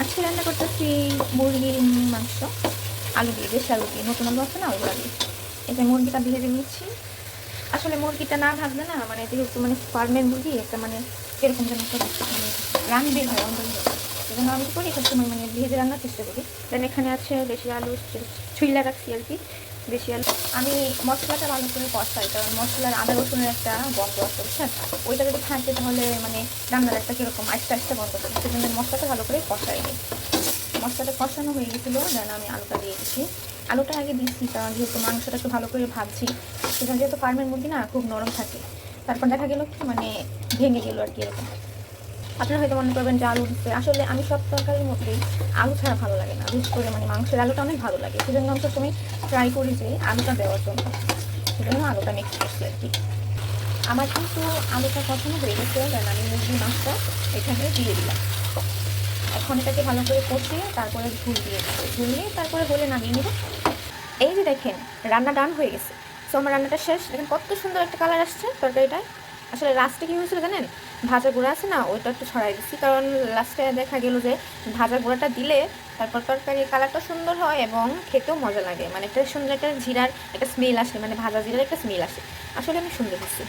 আজকে রান্না করতেছি মুরগির মাংস, আলু দিয়ে, দেশি আলু দিয়ে, নতুন আলু আছে না ওগুলো দিয়ে। এই যে মুরগিটা ভেজে নিচ্ছি। আসলে মুরগিটা না ভাজলে না, মানে যেহেতু মানে ফার্মের মুরগি একটা মানে এরকম যেন একটা মানে রান বের হয় অন্ধ হয়ে। এই জন্য আমি কী করি সবসময় মানে ভেজে রান্নার চেষ্টা করি। দেন এখানে আছে দেশি আলু, ছুইলা রাখছি আর কি, দেশি আলু। আমি মশলাটা ভালো করে কষাই, কারণ মশলার আদা রসুনের একটা গন্ধ আছে, বুঝছেন? ওইটা যদি থাকে তাহলে মানে রান্নার একটা কীরকম আস্তে আস্তে গন্ধ করে, সেজন্য মশলাটা ভালো করে কষাই নিই। মশলাটা কষানো হয়ে গেছিলো, দেন আমি আলুটা দিয়ে দিচ্ছি। আলুটা আগে দিচ্ছি কারণ যেহেতু মাংসটা একটু ভালো করে ভাজছি, সেখানে যেহেতু ফার্মের মুরগি না খুব নরম থাকে। তারপর দেখা গেলো কি মানে ভেঙে গেলো আর কি এরকম। আপনারা হয়তো মনে করবেন যে আলু দিচ্ছে, আসলে আমি সব তরকারির মধ্যেই আলু ছাড়া ভালো লাগে না, বিশেষ করে মানে মাংসের আলুটা অনেক ভালো লাগে, সেজন্য আমি সবসময় ট্রাই করি যে আলুটা দেওয়ার জন্য, সেজন্য আলুটা মিক্স করছি আর কি। আমার কিন্তু আলুটা কষানো হয়ে গেছে, দেন আমি মুরগির মাংসটা এখানে দিয়ে দিলাম। এখন এটাকে ভালো করে কষিয়ে তারপরে ঝুল দিয়ে দেবো, ঝুলিয়ে তারপরে হলে নামিয়ে নেব। এই যে দেখেন রান্না ডান হয়ে গেছে। সো আমার রান্নাটা শেষ, দেখেন কত সুন্দর একটা কালার আসছে তরকারিটায়। আসলে লাস্টে কী হয়েছিল জানেন, ভাজা গুঁড়া আছে না ওইটা একটু ছড়াই দিচ্ছি, কারণ লাস্টে দেখা গেল যে ভাজা গুঁড়াটা দিলে তারপর তরকারির কালারটা সুন্দর হয় এবং খেতেও মজা লাগে, মানে একটা সুন্দর একটা জিরার একটা স্মেল আসে, মানে ভাজা জিরার একটা স্মেল আসে। আসলে আমি সুন্দর দিচ্ছি।